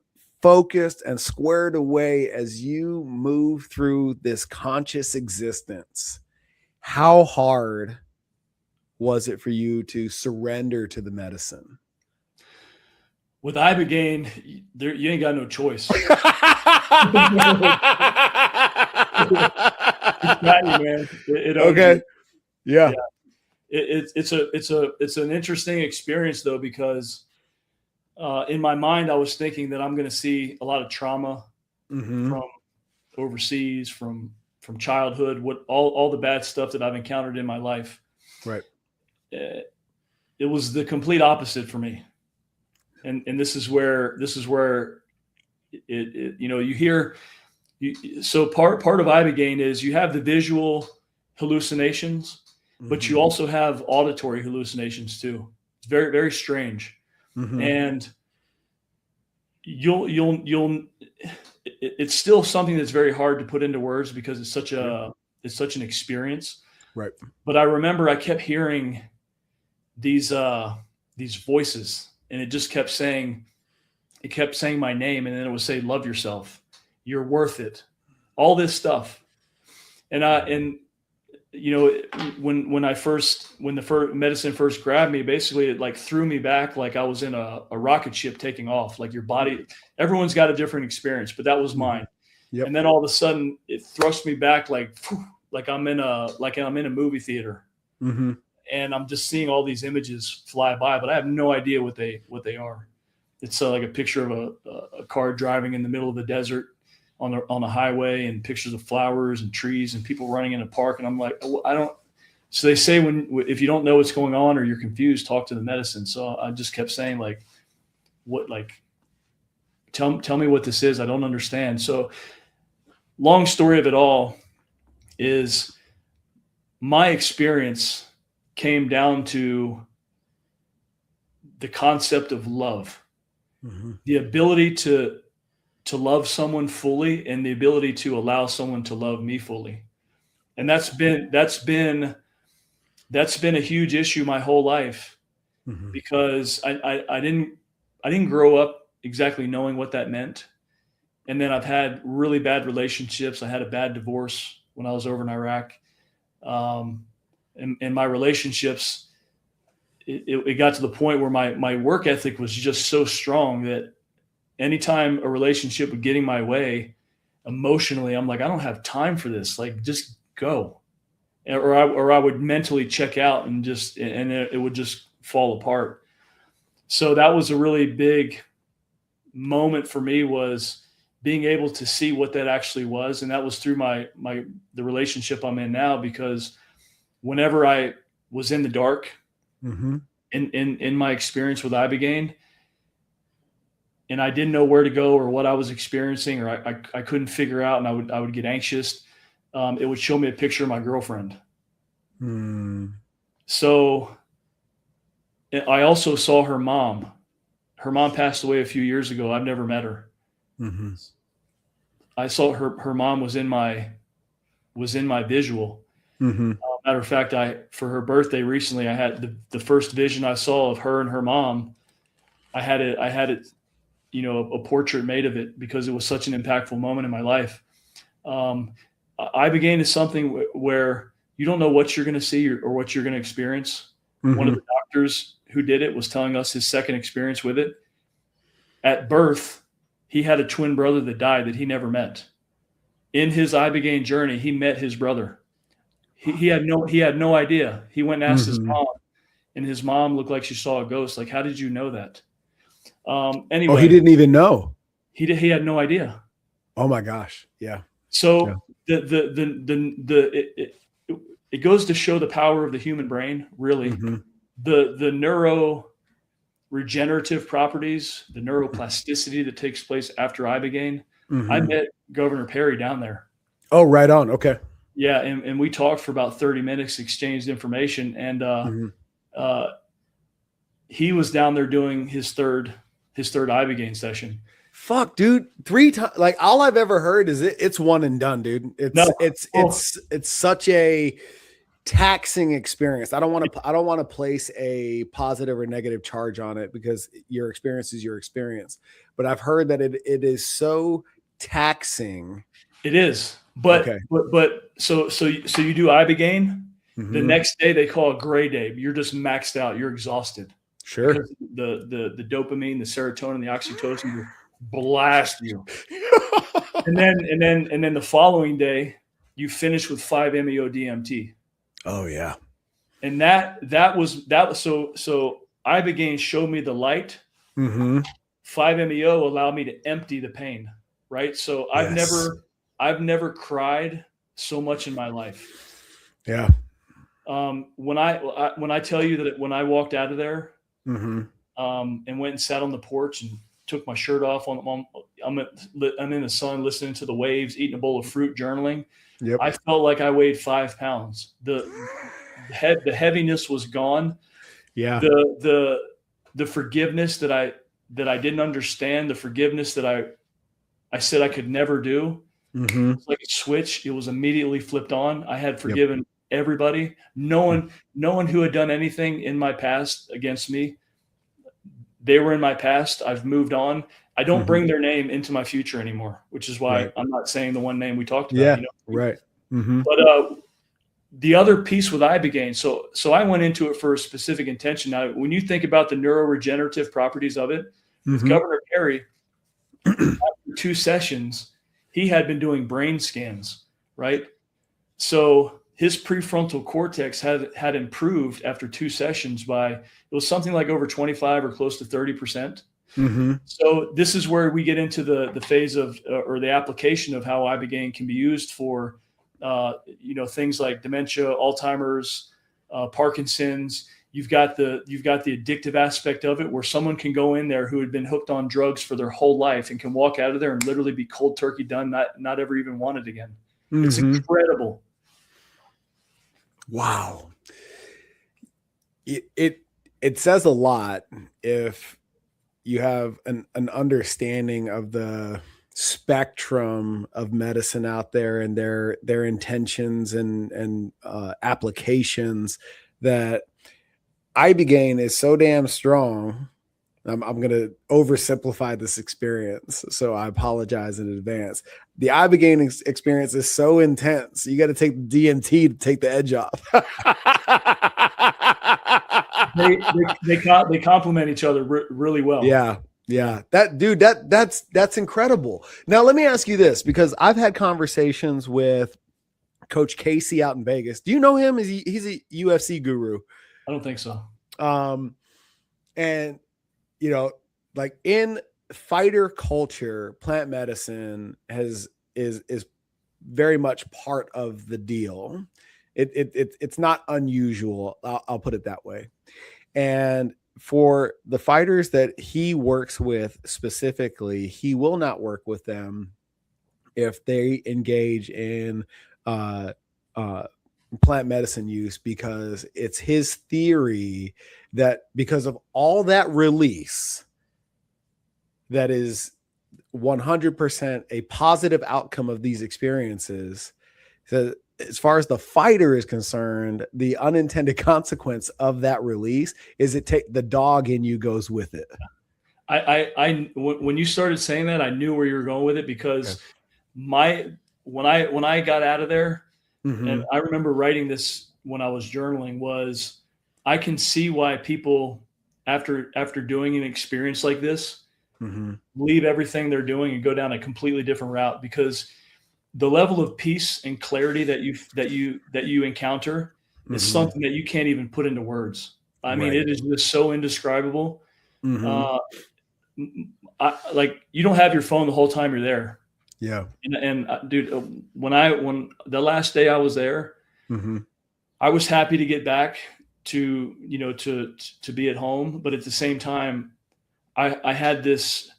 focused, and squared away as you move through this conscious existence, how hard was it for you to surrender to the medicine? With Ibogaine, you ain't got no choice. It's got you, man. Okay. Yeah. It's an interesting experience though, because in my mind I was thinking that I'm going to see a lot of trauma from overseas, from childhood, all the bad stuff that I've encountered in my life. Right. It was the complete opposite for me. And this is where it you hear. So part of Ibogaine is you have the visual hallucinations, but you also have auditory hallucinations too. It's very, very strange. And it's still something that's very hard to put into words because it's such an experience. Right. But I remember I kept hearing these voices, and it just kept saying my name, and then it would say, "Love yourself. You're worth it." All this stuff. And when the medicine first grabbed me, basically it like threw me back like I was in a rocket ship taking off. Like your body, everyone's got a different experience, but that was mine. Yep. And then all of a sudden it thrust me back like I'm in a movie theater. And I'm just seeing all these images fly by, but I have no idea what they are. It's like a picture of a car driving in the middle of the desert on a highway, and pictures of flowers and trees and people running in a park. And I'm like, I don't. So they say if you don't know what's going on or you're confused, talk to the medicine. So I just kept saying tell me what this is. I don't understand. So long story of it all is my experience came down to the concept of love, the ability to love someone fully, and the ability to allow someone to love me fully. And that's been a huge issue my whole life, because I didn't grow up exactly knowing what that meant. And then I've had really bad relationships. I had a bad divorce when I was over in Iraq. And my relationships, it got to the point where my work ethic was just so strong that anytime a relationship would get in my way emotionally, I'm like, I don't have time for this. Like, just go. Or I would mentally check out and it would just fall apart. So that was a really big moment for me, was being able to see what that actually was. And that was through the relationship I'm in now, because whenever I was in the dark in my experience with Ibogaine, and I didn't know where to go or what I was experiencing, or I couldn't figure out, and I would get anxious, it would show me a picture of my girlfriend. So I also saw her mom. Her mom passed away a few years ago. I've never met her. I saw her mom was in my visual. Matter of fact, for her birthday recently, I had the first vision I saw of her and her mom. I had it, a portrait made of it, because it was such an impactful moment in my life. Ibogaine is something where you don't know what you're going to see or what you're going to experience. One of the doctors who did it was telling us his second experience with it. At birth, he had a twin brother that died that he never met. In his Ibogaine journey, he met his brother. He had no idea. He went and asked his mom, and his mom looked like she saw a ghost. Like, how did you know that? Anyway, he didn't even know. He had no idea. Oh my gosh. Yeah. So it goes to show the power of the human brain, really. The neuro regenerative properties, the neuroplasticity that takes place after Ibogaine. I met Governor Perry down there. Oh, right on. Okay. Yeah. And we talked for about 30 minutes, exchanged information. And he was down there doing his third Ibogaine session. Fuck, dude. 3 times. Like, all I've ever heard is it's one and done, dude. It's such a taxing experience. I don't want to place a positive or negative charge on it, because your experience is your experience. But I've heard that it is so taxing. It is. But so you do Ibogaine. The next day they call it gray day. You're just maxed out. You're exhausted. Sure. Because the dopamine, the serotonin, the oxytocin blast you. and then the following day you finish with 5-MeO DMT. Oh yeah. And that was so Ibogaine showed me the light. 5-MeO allowed me to empty the pain. Right. So I've never cried so much in my life. Yeah. When I tell you that when I walked out of there, and went and sat on the porch and took my shirt off I'm in the sun, listening to the waves, eating a bowl of fruit, journaling. Yep. I felt like I weighed 5 pounds. The heaviness was gone. Yeah. The forgiveness that I didn't understand, the forgiveness that I said I could never do. It's like a switch. It was immediately flipped on. I had forgiven everybody. No one who had done anything in my past against me. They were in my past. I've moved on. I don't bring their name into my future anymore, which is why I'm not saying the one name we talked about. Yeah. Right. But the other piece with Ibogaine, so I went into it for a specific intention. Now, when you think about the neuroregenerative properties of it, with Governor Perry, after 2 sessions, he had been doing brain scans, right? So his prefrontal cortex had improved after 2 sessions by, it was something like over 25 or close to 30%. So this is where we get into the phase of, or the application of how Ibogaine can be used for, things like dementia, Alzheimer's, Parkinson's. You've got the addictive aspect of it, where someone can go in there who had been hooked on drugs for their whole life and can walk out of there and literally be cold turkey done, not ever even want it again. It's incredible. Wow. It says a lot if you have an understanding of the spectrum of medicine out there and their intentions and applications, that Ibogaine is so damn strong. I'm going to oversimplify this experience, so I apologize in advance. The Ibogaine experience is so intense. You got to take the DMT to take the edge off. they complement each other really well. Yeah. Yeah. That's incredible. Now, let me ask you this, because I've had conversations with Coach Casey out in Vegas. Do you know him? He's a UFC guru? I don't think so. And like in fighter culture, plant medicine is very much part of the deal. It's not unusual. I'll put it that way. And for the fighters that he works with specifically, he will not work with them if they engage in plant medicine use, because it's his theory that because of all that release, that is 100% a positive outcome of these experiences. So as far as the fighter is concerned, the unintended consequence of that release is the dog in you goes with it. When you started saying that, I knew where you were going with it, because when I got out of there, and I remember writing this when I was journaling, was I can see why people after doing an experience like this, leave everything they're doing and go down a completely different route, because the level of peace and clarity that you encounter is something that you can't even put into words. I mean, it is just so indescribable. Like, you don't have your phone the whole time you're there. Yeah. And dude, when the last day I was there, I was happy to get back to, to be at home. But at the same time, I had this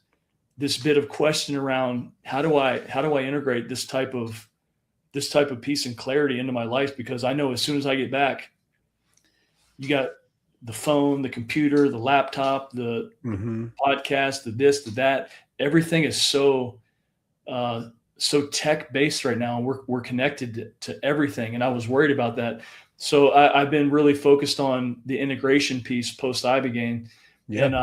bit of question around how do I integrate this type of peace and clarity into my life? Because I know as soon as I get back, you got the phone, the computer, the laptop, the podcast, the this, the that. Everything is so tech based right now. We're connected to everything, and I was worried about that. So I've been really focused on the integration piece post Ibogaine. Yeah. And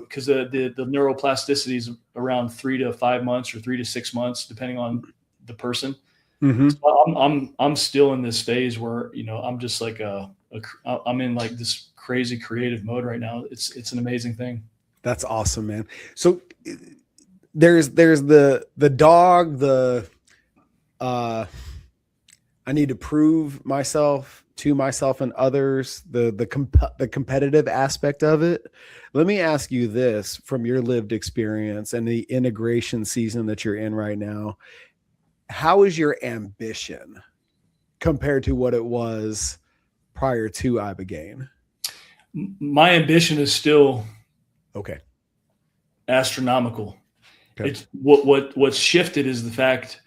because the neuroplasticity is around 3 to 5 months or 3 to 6 months, depending on the person. So I'm still in this phase where I'm just like I'm in like this crazy creative mode right now. It's an amazing thing. That's awesome, man. So there's the dog, I need to prove myself to myself and others, the competitive aspect of it. Let me ask you this, from your lived experience and the integration season that you're in right now, how is your ambition compared to what it was prior to Ibogaine? My ambition is still astronomical. Okay. It's what's shifted is the fact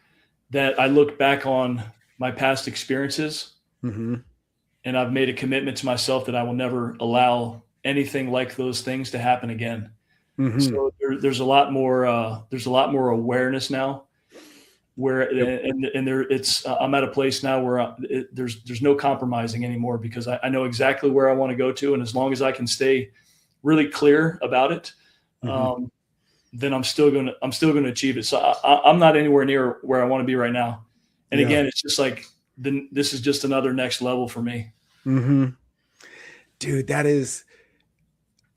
that I look back on my past experiences, and I've made a commitment to myself that I will never allow anything like those things to happen again. So there's a lot more awareness now, where I'm at a place now where there's no compromising anymore, because I know exactly where I want to go to, and as long as I can stay really clear about it, then I'm still going to achieve it. So I'm not anywhere near where I want to be right now. And again, it's just like, this is just another next level for me. Dude, that is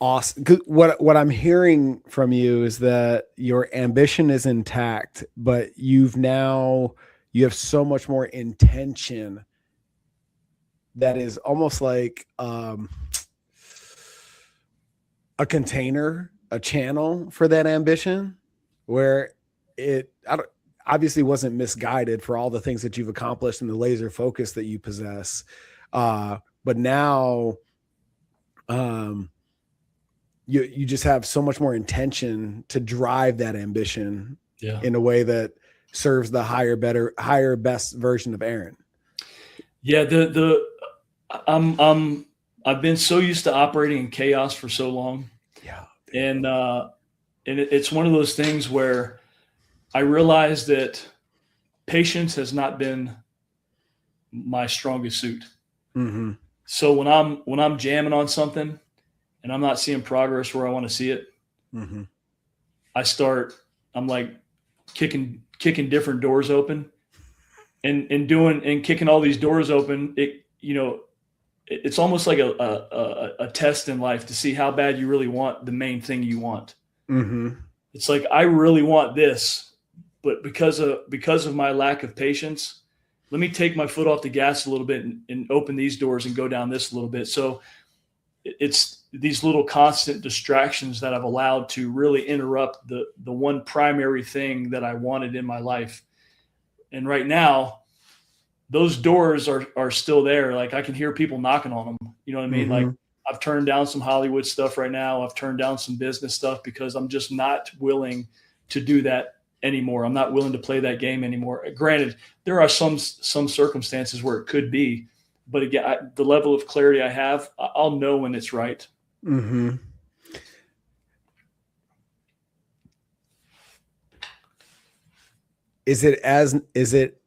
awesome. What I'm hearing from you is that your ambition is intact, but you have so much more intention that is almost like a container, a channel for that ambition, where it obviously wasn't misguided for all the things that you've accomplished and the laser focus that you possess. But now you just have so much more intention to drive that ambition in a way that serves the higher, best version of Aaron. Yeah. I've been so used to operating in chaos for so long. Yeah. And it's one of those things where I realized that patience has not been my strongest suit. So when I'm jamming on something and I'm not seeing progress where I want to see it, I'm like kicking different doors open and kicking all these doors open. It's almost like a test in life to see how bad you really want the main thing you want. It's like, I really want this, but because of my lack of patience, let me take my foot off the gas a little bit and open these doors and go down this a little bit. So it's these little constant distractions that I've allowed to really interrupt the one primary thing that I wanted in my life. And right now, those doors are still there. Like, I can hear people knocking on them. You know what I mean? Like, I've turned down some Hollywood stuff right now. I've turned down some business stuff because I'm just not willing to do that anymore. I'm not willing to play that game anymore. Granted, there are some circumstances where it could be, but again, the level of clarity I have, I'll know when it's right. Is it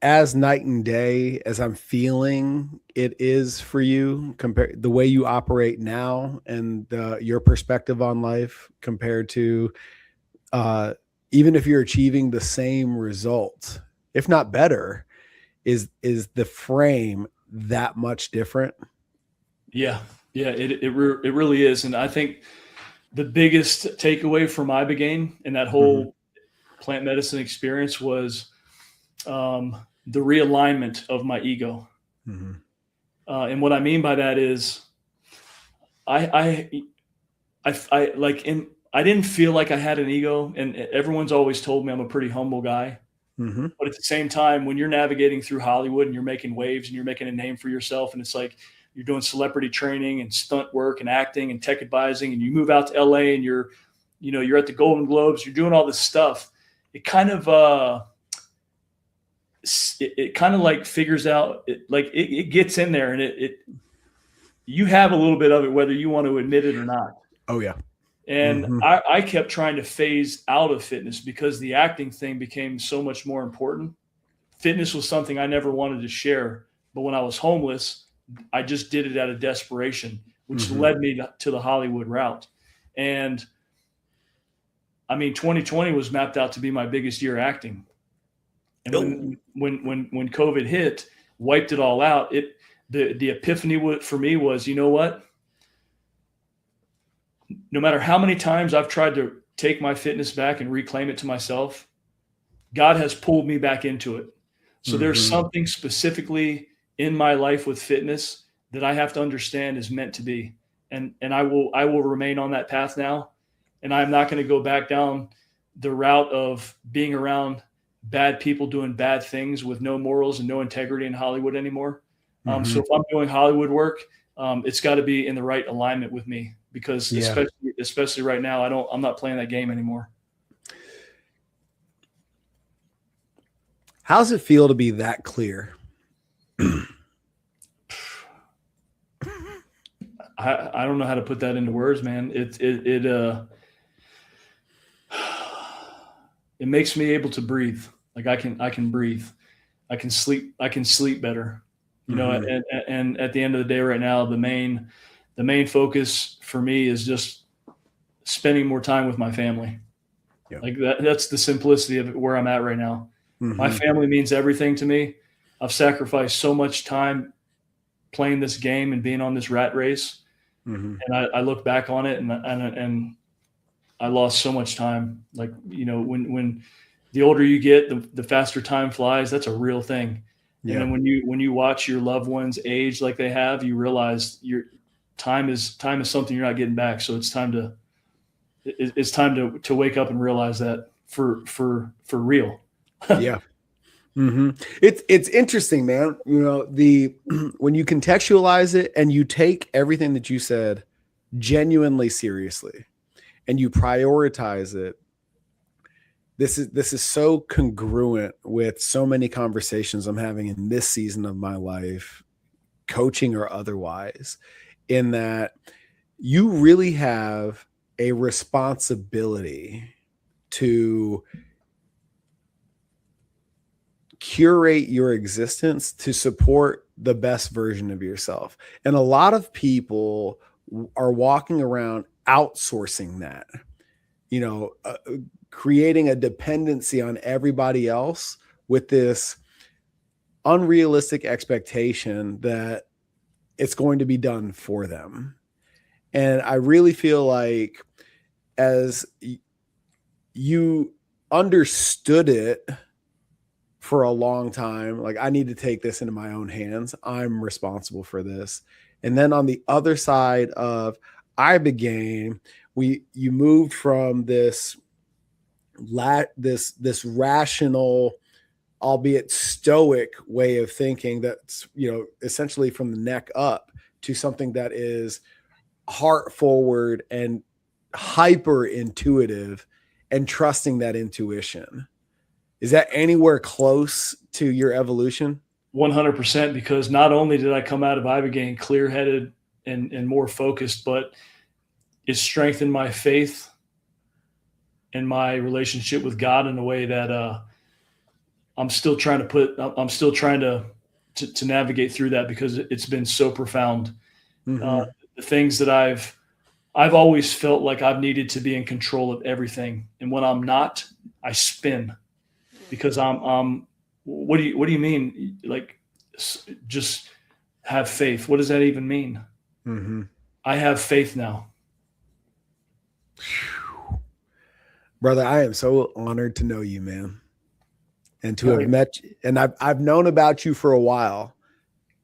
as night and day as I'm feeling it is for you, compared the way you operate now and your perspective on life compared to even if you're achieving the same result, if not better, is the frame that much different? Yeah, it really is. And I think the biggest takeaway from Ibogaine and that whole plant medicine experience was the realignment of my ego. And what I mean by that is I didn't feel like I had an ego, and everyone's always told me I'm a pretty humble guy. But at the same time, when you're navigating through Hollywood and you're making waves and you're making a name for yourself, and it's like you're doing celebrity training and stunt work and acting and tech advising, and you move out to LA and you're at the Golden Globes, you're doing all this stuff. It kind of like figures out, it gets in there, and you have a little bit of it, whether you want to admit it or not. Oh yeah. And I kept trying to phase out of fitness because the acting thing became so much more important. Fitness was something I never wanted to share. But when I was homeless, I just did it out of desperation, which led me to the Hollywood route. And I mean, 2020 was mapped out to be my biggest year acting. And when COVID hit, wiped it all out, the epiphany for me was, you know what? No matter how many times I've tried to take my fitness back and reclaim it to myself, God has pulled me back into it. So there's something specifically in my life with fitness that I have to understand is meant to be. And I will remain on that path now. And I'm not going to go back down the route of being around bad people doing bad things with no morals and no integrity in Hollywood anymore. So if I'm doing Hollywood work, it's got to be in the right alignment with me, because especially right now, I'm not playing that game anymore. How's it feel to be that clear? I don't know how to put that into words, man. It makes me able to breathe. Like I can breathe. I can sleep better. You know, and at the end of the day right now, the main focus for me is just spending more time with my family. Yep. Like that's the simplicity of it, where I'm at right now. My family means everything to me. I've sacrificed so much time playing this game and being on this rat race. And I look back on it and I lost so much time. Like, you know, when the older you get, the faster time flies. That's a real thing. Yeah. And then when you watch your loved ones age like they have, you realize your time is something you're not getting back. So it's time to wake up and realize that for real. Yeah. It's interesting, man. You know, when you contextualize it and you take everything that you said genuinely seriously and you prioritize it, this is so congruent with so many conversations I'm having in this season of my life, coaching or otherwise, in that you really have a responsibility to curate your existence to support the best version of yourself. And a lot people are walking around outsourcing that, you know, creating a dependency on everybody else with this unrealistic expectation that it's going to be done for them. And I really feel like as you understood it for a long time, like, I need to take this into my own hands. I'm responsible for this. And then on the other side of Ibogaine, you moved from this rational, albeit stoic way of thinking that's, you know, essentially from the neck up, to something that is heart forward and hyper intuitive and trusting that intuition. Is that anywhere close to your evolution? 100%, because not only did I come out of Ibogaine clear-headed and more focused, but it strengthened my faith and my relationship with God in a way that I'm still trying to navigate through that, because it's been so profound. The things that I've always felt like I've needed to be in control of everything, and when I'm not, I spin, because I'm what do you mean? Like, just have faith. What does that even mean? I have faith now. Brother, I am so honored to know you, man, and to have met. And I've known about you for a while,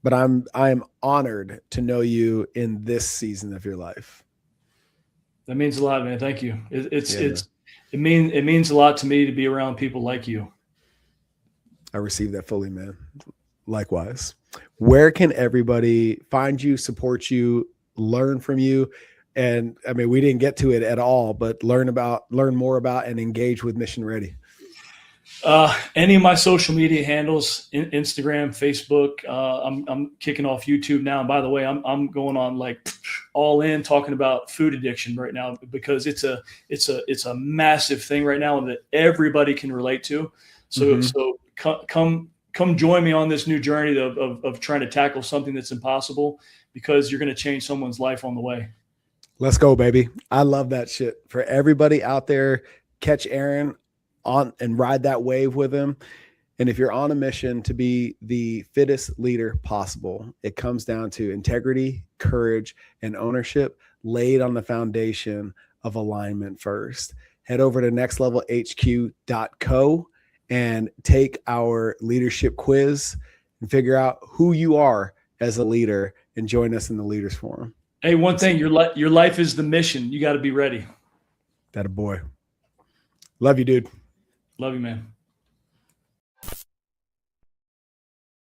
but I am honored to know you in this season of your life. That means a lot, man. Thank you. It means a lot to me to be around people like you. I receive that fully, man. Likewise. Where can everybody find you, support you, learn from you? And I mean, we didn't get to it at all, but learn more about and engage with Mission Ready. Any of my social media handles, Instagram, Facebook. I'm kicking off YouTube now. And by the way, I'm going on like all in talking about food addiction right now, because it's a massive thing right now that everybody can relate to. So come join me on this new journey of trying to tackle something that's impossible, because you're going to change someone's life on the way. Let's go, baby. I love that shit. For everybody out there, catch Aaron on and ride that wave with him. And if you're on a mission to be the fittest leader possible, it comes down to integrity, courage, and ownership laid on the foundation of alignment first. Head over to nextlevelhq.co and take our leadership quiz and figure out who you are as a leader, and join us in the Leaders Forum. Hey, one thing, your life is the mission. You got to be ready. That a boy. Love you, dude. Love you, man.